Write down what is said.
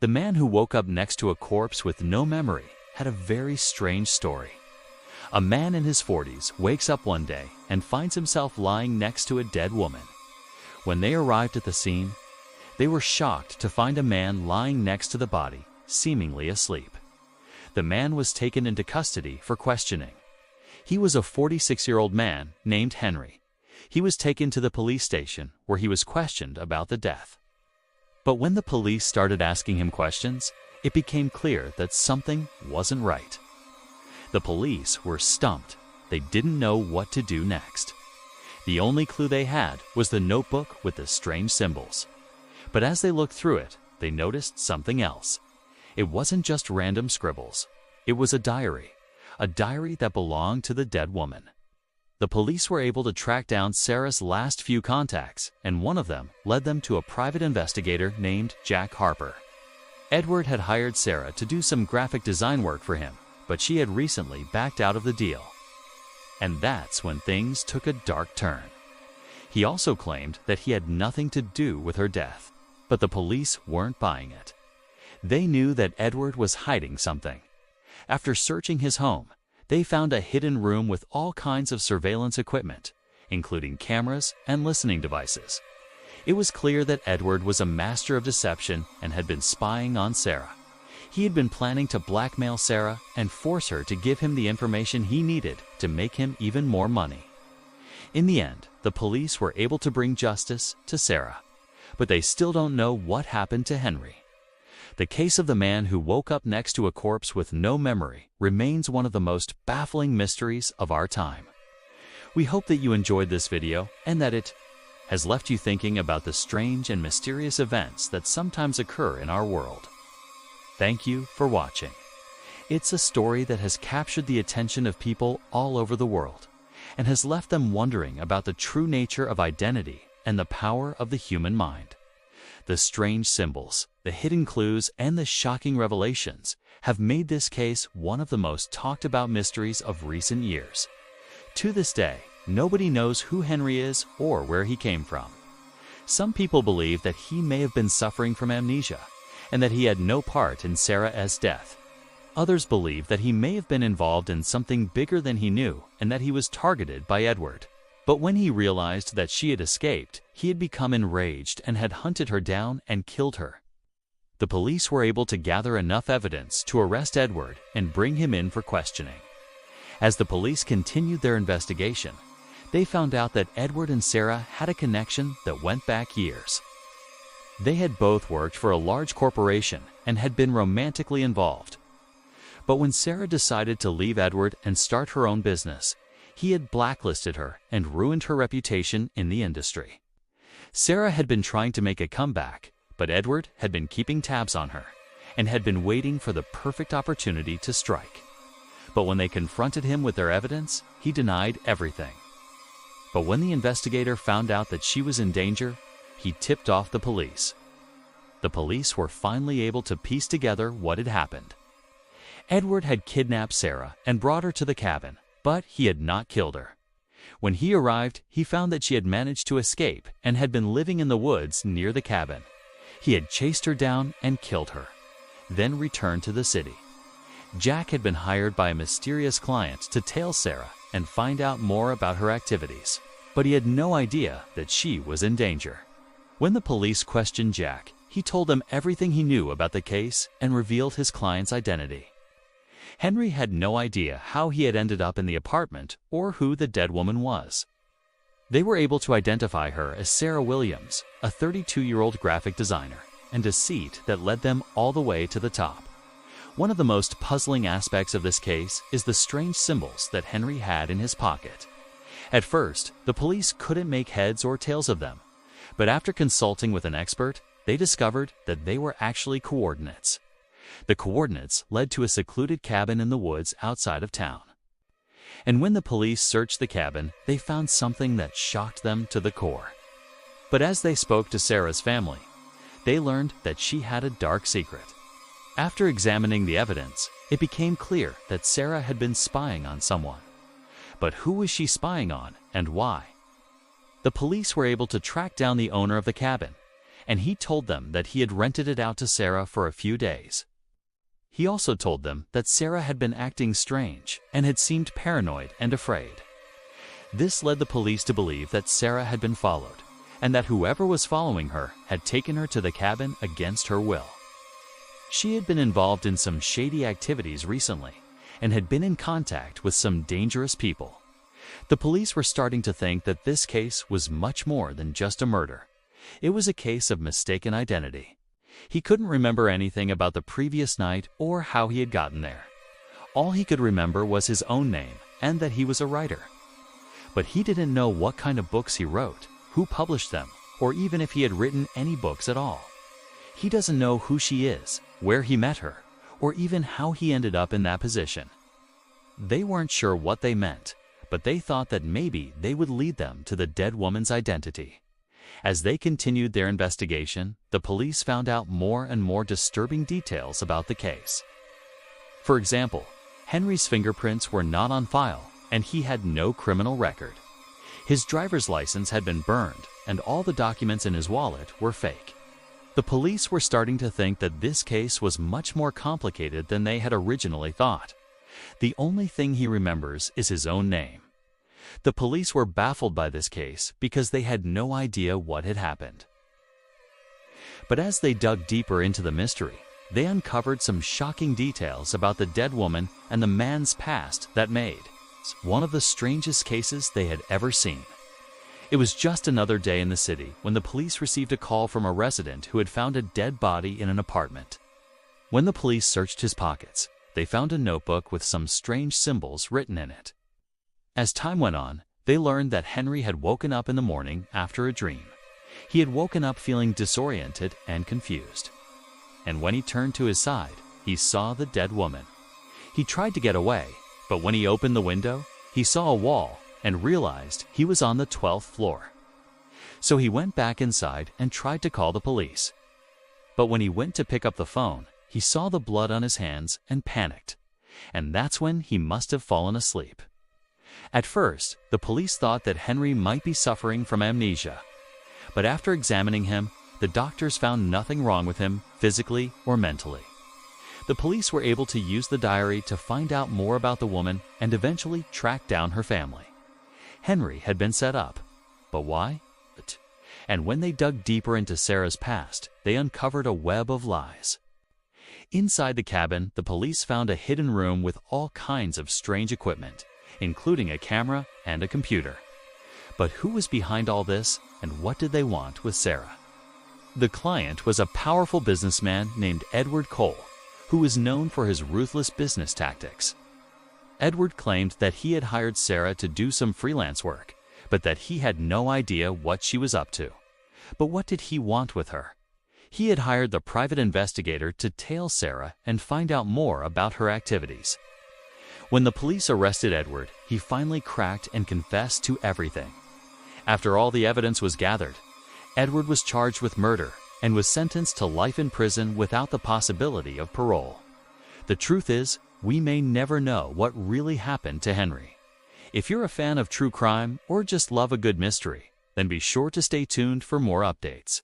The man who woke up next to a corpse with no memory had a very strange story. A man in his 40s wakes up one day and finds himself lying next to a dead woman. When they arrived at the scene, they were shocked to find a man lying next to the body, seemingly asleep. The man was taken into custody for questioning. He was a 46-year-old man named Henry. He was taken to the police station where he was questioned about the death. But when the police started asking him questions, it became clear that something wasn't right. The police were stumped. They didn't know what to do next. The only clue they had was the notebook with the strange symbols. But as they looked through it, they noticed something else. It wasn't just random scribbles. It was a diary that belonged to the dead woman. The police were able to track down Sarah's last few contacts, and one of them led them to a private investigator named Jack Harper. Edward had hired Sarah to do some graphic design work for him, but she had recently backed out of the deal. And that's when things took a dark turn. He also claimed that he had nothing to do with her death, but the police weren't buying it. They knew that Edward was hiding something. After searching his home, they found a hidden room with all kinds of surveillance equipment, including cameras and listening devices. It was clear that Edward was a master of deception and had been spying on Sarah. He had been planning to blackmail Sarah and force her to give him the information he needed to make him even more money. In the end, the police were able to bring justice to Sarah, but they still don't know what happened to Henry. The case of the man who woke up next to a corpse with no memory remains one of the most baffling mysteries of our time. We hope that you enjoyed this video and that it has left you thinking about the strange and mysterious events that sometimes occur in our world. Thank you for watching. It's a story that has captured the attention of people all over the world and has left them wondering about the true nature of identity and the power of the human mind. The strange symbols, the hidden clues, and the shocking revelations have made this case one of the most talked about mysteries of recent years. To this day, nobody knows who Henry is or where he came from. Some people believe that he may have been suffering from amnesia and that he had no part in Sarah's death. Others believe that he may have been involved in something bigger than he knew and that he was targeted by Edward. But when he realized that she had escaped, he had become enraged and had hunted her down and killed her. The police were able to gather enough evidence to arrest Edward and bring him in for questioning. As the police continued their investigation, they found out that Edward and Sarah had a connection that went back years. They had both worked for a large corporation and had been romantically involved. But when Sarah decided to leave Edward and start her own business, he had blacklisted her and ruined her reputation in the industry. Sarah had been trying to make a comeback, but Edward had been keeping tabs on her and had been waiting for the perfect opportunity to strike. But when they confronted him with their evidence, he denied everything. But when the investigator found out that she was in danger, he tipped off the police. The police were finally able to piece together what had happened. Edward had kidnapped Sarah and brought her to the cabin, but he had not killed her. When he arrived, he found that she had managed to escape and had been living in the woods near the cabin. He had chased her down and killed her, then returned to the city. Jack had been hired by a mysterious client to tail Sarah and find out more about her activities, but he had no idea that she was in danger. When the police questioned Jack, he told them everything he knew about the case and revealed his client's identity. Henry had no idea how he had ended up in the apartment or who the dead woman was. They were able to identify her as Sarah Williams, a 32-year-old graphic designer, and a seat that led them all the way to the top. One of the most puzzling aspects of this case is the strange symbols that Henry had in his pocket. At first, the police couldn't make heads or tails of them, but after consulting with an expert, they discovered that they were actually coordinates. The coordinates led to a secluded cabin in the woods outside of town. And when the police searched the cabin, they found something that shocked them to the core. But as they spoke to Sarah's family, they learned that she had a dark secret. After examining the evidence, it became clear that Sarah had been spying on someone. But who was she spying on and why? The police were able to track down the owner of the cabin, and he told them that he had rented it out to Sarah for a few days. He also told them that Sarah had been acting strange and had seemed paranoid and afraid. This led the police to believe that Sarah had been followed, and that whoever was following her had taken her to the cabin against her will. She had been involved in some shady activities recently and had been in contact with some dangerous people. The police were starting to think that this case was much more than just a murder. It was a case of mistaken identity. He couldn't remember anything about the previous night or how he had gotten there. All he could remember was his own name and that he was a writer. But he didn't know what kind of books he wrote, who published them, or even if he had written any books at all. He doesn't know who she is, where he met her, or even how he ended up in that position. They weren't sure what they meant, but they thought that maybe they would lead them to the dead woman's identity. As they continued their investigation, the police found out more and more disturbing details about the case. For example, Henry's fingerprints were not on file, and he had no criminal record. His driver's license had been burned, and all the documents in his wallet were fake. The police were starting to think that this case was much more complicated than they had originally thought. The only thing he remembers is his own name. The police were baffled by this case because they had no idea what had happened. But as they dug deeper into the mystery, they uncovered some shocking details about the dead woman and the man's past that made one of the strangest cases they had ever seen. It was just another day in the city when the police received a call from a resident who had found a dead body in an apartment. When the police searched his pockets, they found a notebook with some strange symbols written in it. As time went on, they learned that Henry had woken up in the morning after a dream. He had woken up feeling disoriented and confused. And when he turned to his side, he saw the dead woman. He tried to get away, but when he opened the window, he saw a wall and realized he was on the 12th floor. So he went back inside and tried to call the police. But when he went to pick up the phone, he saw the blood on his hands and panicked. And that's when he must have fallen asleep. At first, the police thought that Henry might be suffering from amnesia. But after examining him, the doctors found nothing wrong with him physically or mentally. The police were able to use the diary to find out more about the woman and eventually track down her family. Henry had been set up. But why? And when they dug deeper into Sarah's past, they uncovered a web of lies. Inside the cabin, the police found a hidden room with all kinds of strange equipment, including a camera and a computer. But who was behind all this, and what did they want with Sarah? The client was a powerful businessman named Edward Cole, who was known for his ruthless business tactics. Edward claimed that he had hired Sarah to do some freelance work, but that he had no idea what she was up to. But what did he want with her? He had hired the private investigator to tail Sarah and find out more about her activities. When the police arrested Edward, he finally cracked and confessed to everything. After all the evidence was gathered, Edward was charged with murder and was sentenced to life in prison without the possibility of parole. The truth is, we may never know what really happened to Henry. If you're a fan of true crime or just love a good mystery, then be sure to stay tuned for more updates.